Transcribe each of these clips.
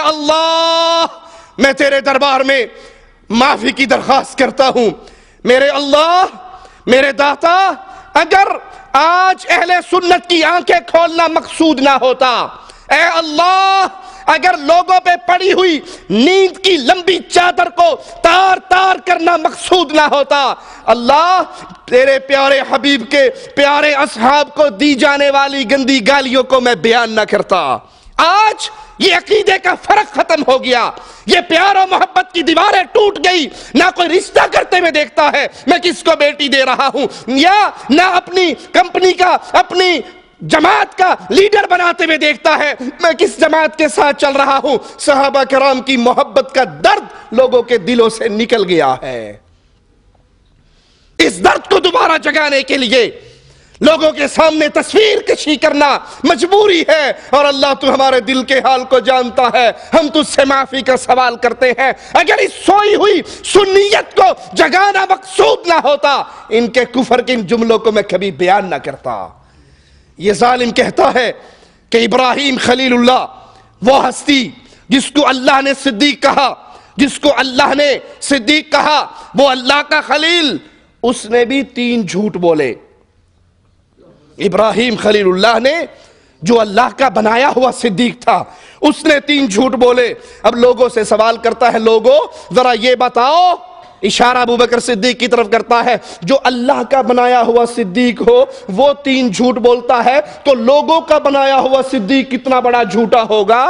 اللہ میں تیرے دربار میں معافی کی درخواست کرتا ہوں، میرے اللہ، میرے داتا، اگر آج اہل سنت کی آنکھیں کھولنا مقصود نہ ہوتا، اے اللہ اگر لوگوں پہ پڑی ہوئی نیند کی لمبی چادر کو تار تار کرنا مقصود نہ ہوتا، اللہ تیرے پیارے حبیب کے پیارے اصحاب کو دی جانے والی گندی گالیوں کو میں بیان نہ کرتا۔ آج یہ عقیدے کا فرق ختم ہو گیا، یہ پیار و محبت کی دیواریں ٹوٹ گئی، نہ کوئی رشتہ کرتے میں دیکھتا ہے میں کس کو بیٹی دے رہا ہوں، یا نہ اپنی کمپنی کا، اپنی جماعت کا لیڈر بناتے ہوئے دیکھتا ہے میں کس جماعت کے ساتھ چل رہا ہوں۔ صحابہ کرام کی محبت کا درد لوگوں کے دلوں سے نکل گیا ہے۔ اس درد کو دوبارہ جگانے کے لیے لوگوں کے سامنے تصویر کشی کرنا مجبوری ہے، اور اللہ تو ہمارے دل کے حال کو جانتا ہے، ہم تجھ سے معافی کا سوال کرتے ہیں۔ اگر اس سوئی ہوئی سنیت کو جگانا مقصود نہ ہوتا، ان کے کفر کے ان جملوں کو میں کبھی بیان نہ کرتا۔ یہ ظالم کہتا ہے کہ ابراہیم خلیل اللہ وہ ہستی جس کو اللہ نے صدیق کہا، جس کو اللہ نے صدیق کہا، وہ اللہ کا خلیل، اس نے بھی 3 جھوٹ بولے۔ ابراہیم خلیل اللہ نے جو اللہ کا بنایا ہوا صدیق تھا، اس نے 3 جھوٹ بولے۔ اب لوگوں سے سوال کرتا ہے، لوگوں ذرا یہ بتاؤ، اشارہ ابو بکر صدیق کی طرف کرتا ہے، جو اللہ کا بنایا ہوا صدیق ہو وہ 3 جھوٹ بولتا ہے، تو لوگوں کا بنایا ہوا صدیق کتنا بڑا جھوٹا ہوگا؟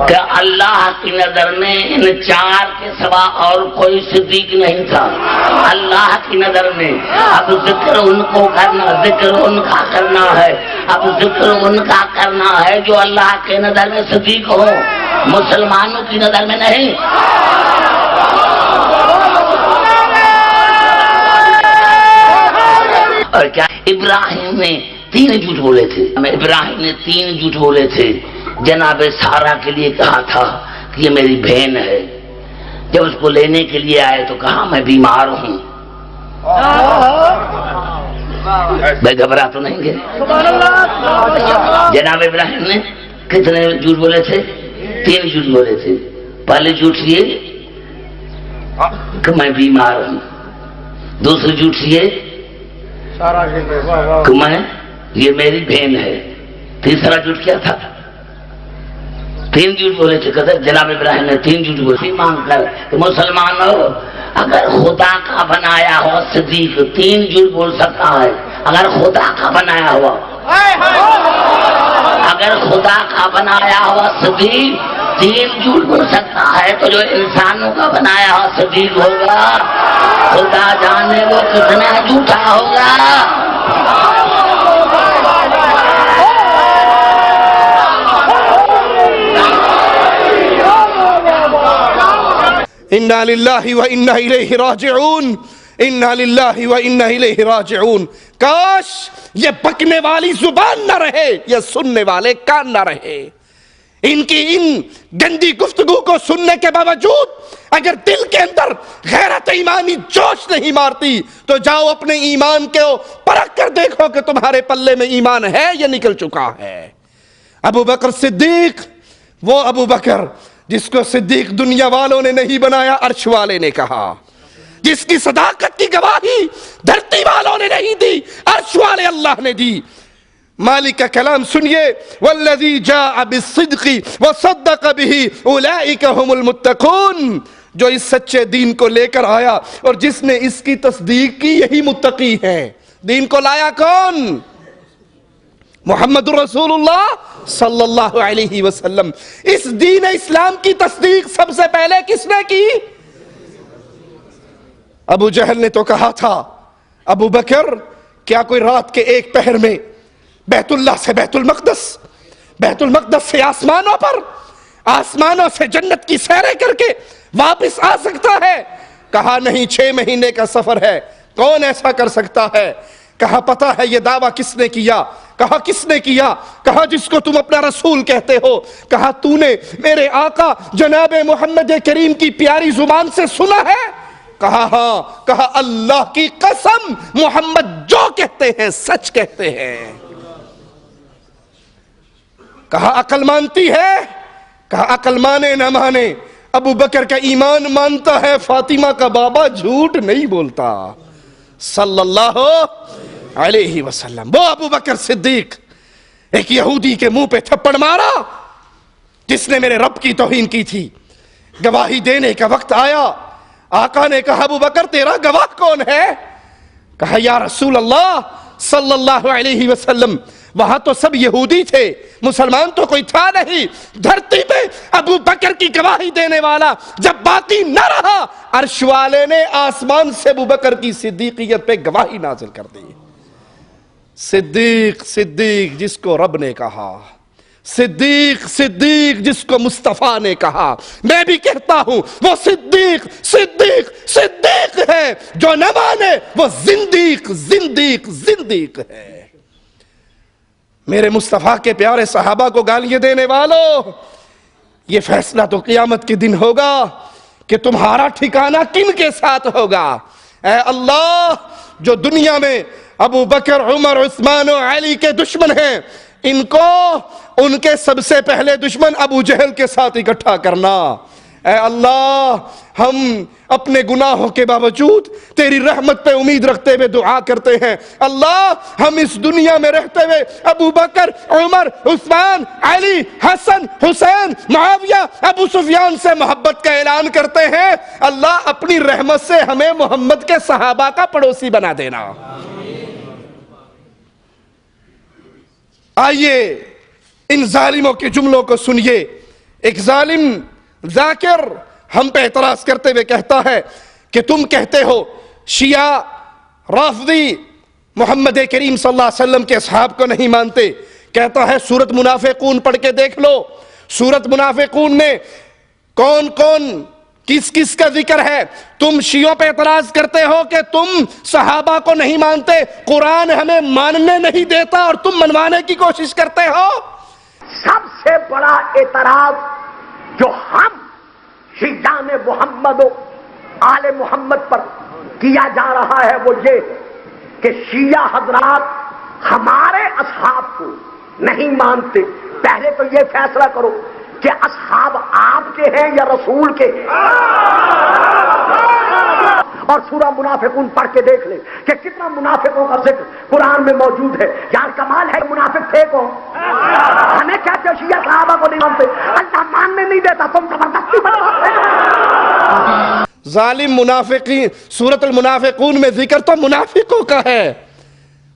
کہ اللہ کی نظر میں ان 4 کے سوا اور کوئی صدیق نہیں تھا اللہ کی نظر میں۔ اب ذکر ان کو کرنا، ذکر ان کا کرنا ہے، اب ذکر ان کا کرنا ہے جو اللہ کے نظر میں صدیق ہو، مسلمانوں کی نظر میں نہیں۔ اور کیا ابراہیم نے 3 جھوٹ بولے تھے، ابراہیم نے 3 جھوٹ بولے تھے۔ جناب سارا کے لیے کہا تھا کہ یہ میری بہن ہے، جب اس کو لینے کے لیے آئے تو کہا میں بیمار ہوں۔ میں گھبرا تو نہیں گئے؟ جناب ابراہیم نے کتنے جھوٹ بولے تھے؟ 3 جھوٹ بولے تھے۔ پہلے جھوٹ یہ کہ میں بیمار ہوں، دوسری جھوٹ یہ کہ میں یہ میری بہن ہے، تیسرا جھوٹ کیا تھا؟ 3 جھوٹ بولے تھے۔ کہتے جناب ابراہیم نے 3 جھوٹ بولے مانگ کر کہ مسلمانوں اگر خدا کا بنایا ہوا صدیق 3 جھوٹ بول سکتا ہے، اگر خدا کا بنایا ہوا، اگر خدا کا بنایا ہوا صدیق 3 جھوٹ بول سکتا ہے، تو جو انسانوں کا بنایا ہوا صدیق ہوگا خدا جانے وہ کتنا جھوٹا ہوگا۔ انا للہ و انا الیہ راجعون، انا للہ و انا الیہ راجعون۔ کاش یہ بکنے والی زبان نہ رہے، یہ سننے والے کان نہ رہے۔ ان کی ان گندی گفتگو کو سننے کے باوجود اگر دل کے اندر غیرت ایمانی جوش نہیں مارتی تو جاؤ اپنے ایمان کو پرکھ کر دیکھو کہ تمہارے پلے میں ایمان ہے یا نکل چکا ہے۔ ابو بکر صدیق، وہ ابو بکر جس کو صدیق دنیا والوں نے نہیں بنایا، عرش والے نے کہا، جس کی صداقت کی گواہی دھرتی والوں نے نہیں دی، عرش والے اللہ نے دی۔ مالک کا کلام سنیے، والذی جاء بالصدق وصدق به اولئک هم المتقون، جو اس سچے دین کو لے کر آیا اور جس نے اس کی تصدیق کی یہی متقی ہیں۔ دین کو لایا کون؟ محمد رسول اللہ صلی اللہ علیہ وسلم۔ اس دین اسلام کی تصدیق سب سے پہلے کس نے کی؟ ابو جہل نے تو کہا تھا، ابو بکر کیا کوئی رات کے 1 پہر میں بیت اللہ سے بیت المقدس، بیت المقدس سے آسمانوں پر، آسمانوں سے جنت کی سیریں کر کے واپس آ سکتا ہے؟ کہا نہیں، 6 مہینے کا سفر ہے، کون ایسا کر سکتا ہے؟ کہا پتہ ہے یہ دعویٰ کس نے کیا؟ کہا کس نے کیا؟ کہا جس کو تم اپنا رسول کہتے ہو۔ کہا تو نے میرے آقا جناب محمد کریم کی پیاری زبان سے سنا ہے؟ کہا ہاں۔ کہا اللہ کی قسم محمد جو کہتے ہیں سچ کہتے ہیں۔ کہا عقل مانتی ہے؟ کہا عقل مانے نہ مانے، ابو بکر کا ایمان مانتا ہے، فاطمہ کا بابا جھوٹ نہیں بولتا صلی اللہ علیہ وسلم۔ وہ ابو بکر صدیق ایک یہودی کے منہ پہ تھپڑ مارا جس نے میرے رب کی توہین کی تھی، گواہی دینے کا وقت آیا، آقا نے کہا ابو بکر تیرا گواہ کون ہے؟ کہا یا رسول اللہ صلی اللہ علیہ وسلم وہاں تو سب یہودی تھے، مسلمان تو کوئی تھا نہیں، دھرتی پہ ابو بکر کی گواہی دینے والا جب باقی نہ رہا، عرش والے نے آسمان سے ابو بکر کی صدیقیت پہ گواہی نازل کر دی۔ صدیق صدیق جس کو رب نے کہا، صدیق صدیق جس کو مصطفیٰ نے کہا، میں بھی کہتا ہوں وہ صدیق صدیق صدیق ہے، جو نہ مانے وہ زندیق زندیق زندیق ہے۔ میرے مصطفیٰ کے پیارے صحابہ کو گالیاں دینے والوں، یہ فیصلہ تو قیامت کے دن ہوگا کہ تمہارا ٹھکانہ کن کے ساتھ ہوگا۔ اے اللہ، جو دنیا میں ابو بکر عمر عثمان و علی کے دشمن ہیں، ان کو ان کے سب سے پہلے دشمن ابو جہل کے ساتھ اکٹھا کرنا۔ اے اللہ، ہم اپنے گناہوں کے باوجود تیری رحمت پہ امید رکھتے ہوئے دعا کرتے ہیں، اللہ ہم اس دنیا میں رہتے ہوئے ابو بکر عمر عثمان علی حسن حسین معاویہ ابو سفیان سے محبت کا اعلان کرتے ہیں، اللہ اپنی رحمت سے ہمیں محمد کے صحابہ کا پڑوسی بنا دینا۔ آئیے ان ظالموں کے جملوں کو سنیے۔ ایک ظالم ذاکر ہم پہ اعتراض کرتے ہوئے کہتا ہے کہ تم کہتے ہو شیعہ رافضی محمد کریم صلی اللہ علیہ وسلم کے اصحاب کو نہیں مانتے۔ کہتا ہے سورۃ منافقون پڑھ کے دیکھ لو، سورۃ منافقون میں کون کون کس کس کا ذکر ہے؟ تم شیعوں پہ اعتراض کرتے ہو کہ تم صحابہ کو نہیں مانتے، قرآن ہمیں ماننے نہیں دیتا اور تم منوانے کی کوشش کرتے ہو۔ سب سے بڑا اعتراض جو ہم شیعان محمد و آل محمد پر کیا جا رہا ہے وہ یہ کہ شیعہ حضرات ہمارے اصحاب کو نہیں مانتے۔ پہلے تو یہ فیصلہ کرو کہ اصحاب آپ کے ہیں یا رسول کے ہیں، اور سورہ منافقون پڑھ کے دیکھ لیں کہ کتنا منافقوں کا ذکر قرآن میں موجود ہے۔ یار کمال ہے، منافق تھے کون؟ ہمیں کہتے ہو شیعہ صحابہ کو نہیں مانتے، اللہ ماننے نہیں دیتا، تم زبردستی بنواتے ہیں۔ ظالم منافقین، سورۃ المنافقون میں ذکر تو منافقوں کا ہے،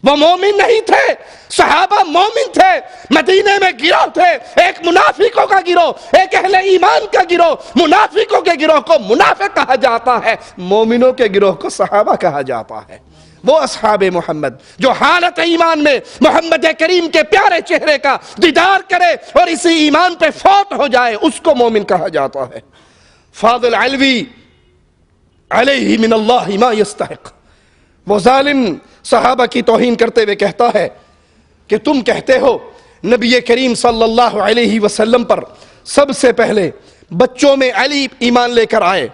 وہ مومن نہیں تھے، صحابہ مومن تھے، مدینے میں گروہ تھے، ایک منافقوں کا گروہ، ایک اہل ایمان کا گروہ، منافقوں کے گروہ کو منافق کہا جاتا ہے، مومنوں کے گروہ کو صحابہ کہا جاتا ہے۔ وہ اصحاب محمد جو حالت ایمان میں محمد کریم کے پیارے چہرے کا دیدار کرے اور اسی ایمان پہ فوت ہو جائے، اس کو مومن کہا جاتا ہے۔ فاضل علوی علیہ من اللہ ما یستحق، وہ ظالم صحابہ کی توہین کرتے ہوئے کہتا ہے کہ تم کہتے ہو نبی کریم صلی اللہ علیہ وسلم پر سب سے پہلے بچوں میں علی ایمان لے کر آئے،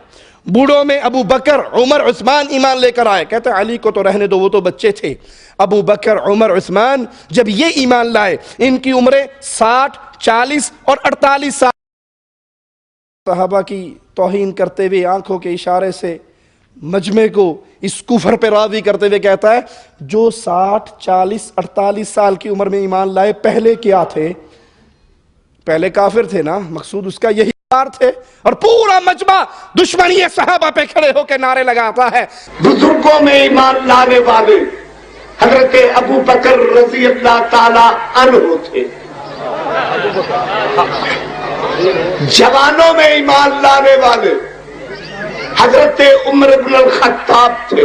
بوڑھوں میں ابو بکر عمر عثمان ایمان لے کر آئے۔ کہتے ہیں علی کو تو رہنے دو، وہ تو بچے تھے، ابو بکر عمر عثمان جب یہ ایمان لائے ان کی عمریں 60 40 اور 48 سال۔ صحابہ کی توہین کرتے ہوئے آنکھوں کے اشارے سے مجمع کو اس کفر پہ راضی کرتے ہوئے کہتا ہے جو 60 40 48 سال کی عمر میں ایمان لائے پہلے کیا تھے؟ پہلے کافر تھے نا، مقصود اس کا یہی تھے۔ اور پورا مجمع دشمنی صحابہ پہ کھڑے ہو کے نعرے لگاتا ہے۔ بزرگوں میں ایمان لانے والے حضرت ابو بکر رضی اللہ تعالی عنہ تھے، جوانوں میں ایمان لانے والے حضرت عمر بن الخطاب تھے،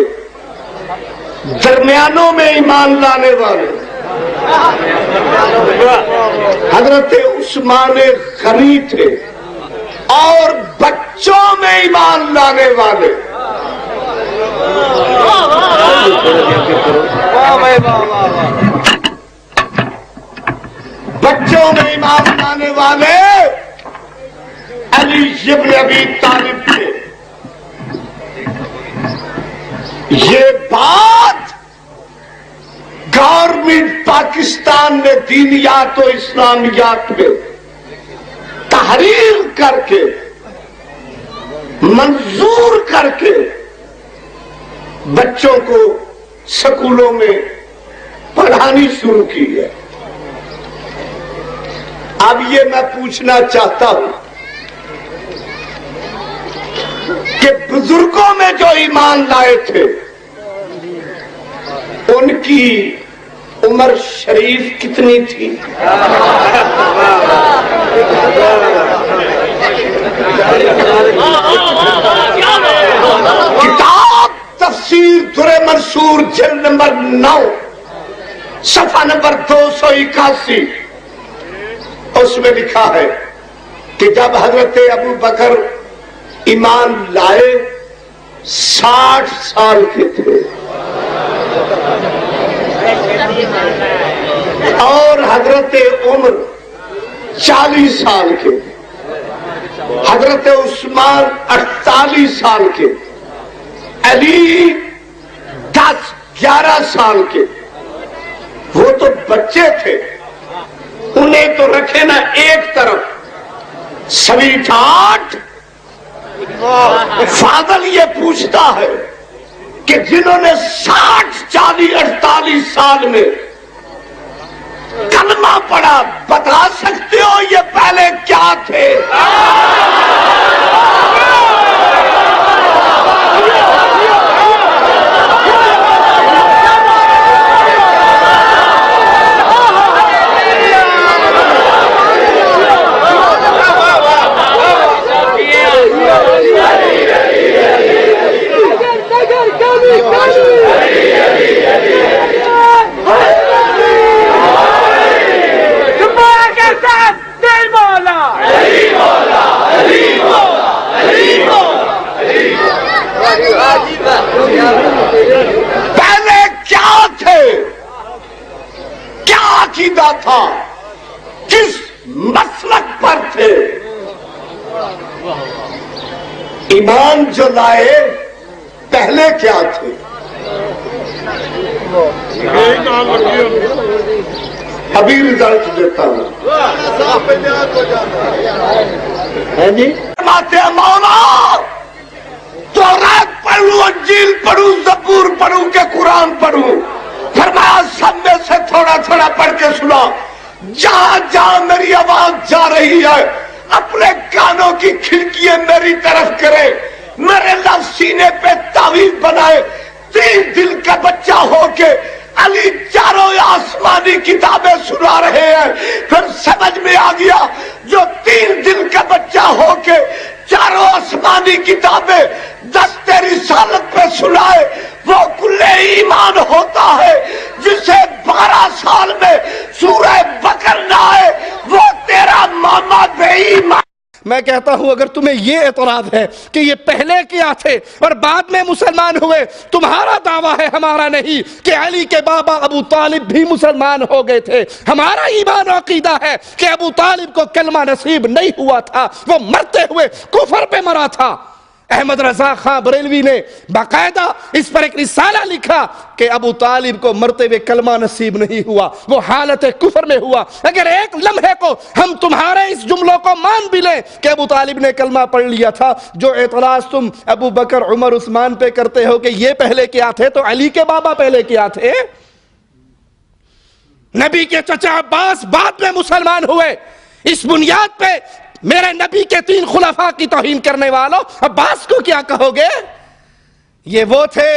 درمیانوں میں ایمان لانے والے حضرت عثمان غنی تھے، اور بچوں میں ایمان لانے والے بچوں میں ایمان لانے والے علی بن ابی طالب تھے۔ یہ بات گورنمنٹ پاکستان نے دینیات و اسلامیات میں تحریر کر کے منظور کر کے بچوں کو سکولوں میں پڑھانی شروع کی ہے۔ اب یہ میں پوچھنا چاہتا ہوں کہ بزرگوں میں جو ایمان لائے تھے ان کی عمر شریف کتنی تھی؟ کتاب تفسیر در منصور جلد نمبر 9 صفحہ نمبر 281 اس میں لکھا ہے کہ جب حضرت ابو بکر ایمان لائے 60 سال کے تھے اور حضرت عمر 40 سال کے، حضرت عثمان 48 سال کے، علی 10-11 سال کے۔ وہ تو بچے تھے، انہیں تو رکھے نا ایک طرف سویٹ ہارٹ۔ فاضل یہ پوچھتا ہے کہ جنہوں نے 60, 40, 48 سال میں کلمہ پڑھا، بتا سکتے ہو یہ پہلے کیا تھے؟ پہلے کیا تھے؟ کیا عقیدہ تھا؟ کس مسلک پر تھے؟ ایمان جو لائے پہلے کیا تھے؟ ابھی رزلٹ دیتا ہوں۔ مولا تورات پڑھوں، انجیل پڑھوں، زبور پڑھوں کہ قرآن پڑھوں؟ فرمایا سب میں سے تھوڑا تھوڑا پڑھ کے سنا۔ جہاں جہاں میری آواز جا رہی ہے اپنے کانوں کی کھڑکیاں میری طرف کرے، میرے لفظ سینے پہ تعویذ بنائے۔ 3 دن کا بچہ ہو کے علی چاروں آسمانی کتابیں سنا رہے ہیں۔ پھر سمجھ میں آ گیا جو 3 دن کا بچہ ہو کے چاروں آسمانی کتابیں دست رسالت پہ سنائے وہ کل ایمان ہوتا ہے۔ جسے 12 سال میں سورہ بقرہ نہ آئے وہ تیرا ماما بے ایمان۔ میں کہتا ہوں اگر تمہیں یہ اعتراض ہے کہ یہ پہلے کیا تھے اور بعد میں مسلمان ہوئے، تمہارا دعویٰ ہے، ہمارا نہیں، کہ علی کے بابا ابو طالب بھی مسلمان ہو گئے تھے۔ ہمارا ایمان و عقیدہ ہے کہ ابو طالب کو کلمہ نصیب نہیں ہوا تھا، وہ مرتے ہوئے کفر پہ مرا تھا۔ احمد رضا خان بریلوی نے باقاعدہ اس پر ایک رسالہ لکھا کہ ابو طالب کو مرتے ہوئے کلمہ نصیب نہیں ہوا، وہ حالت کفر میں ہوا۔ اگر ایک لمحے کو ہم تمہارے اس جملوں کو مان بھی لیں کہ ابو طالب نے کلمہ پڑھ لیا تھا، جو اعتراض تم ابو بکر، عمر، عثمان پہ کرتے ہو کہ یہ پہلے کیا تھے، تو علی کے بابا پہلے کیا تھے؟ نبی کے چچا عباس بعد میں مسلمان ہوئے۔ اس بنیاد پہ میرے نبی کے 3 خلفاء کی توہین کرنے والوں عباس کو کیا کہو گے؟ یہ وہ تھے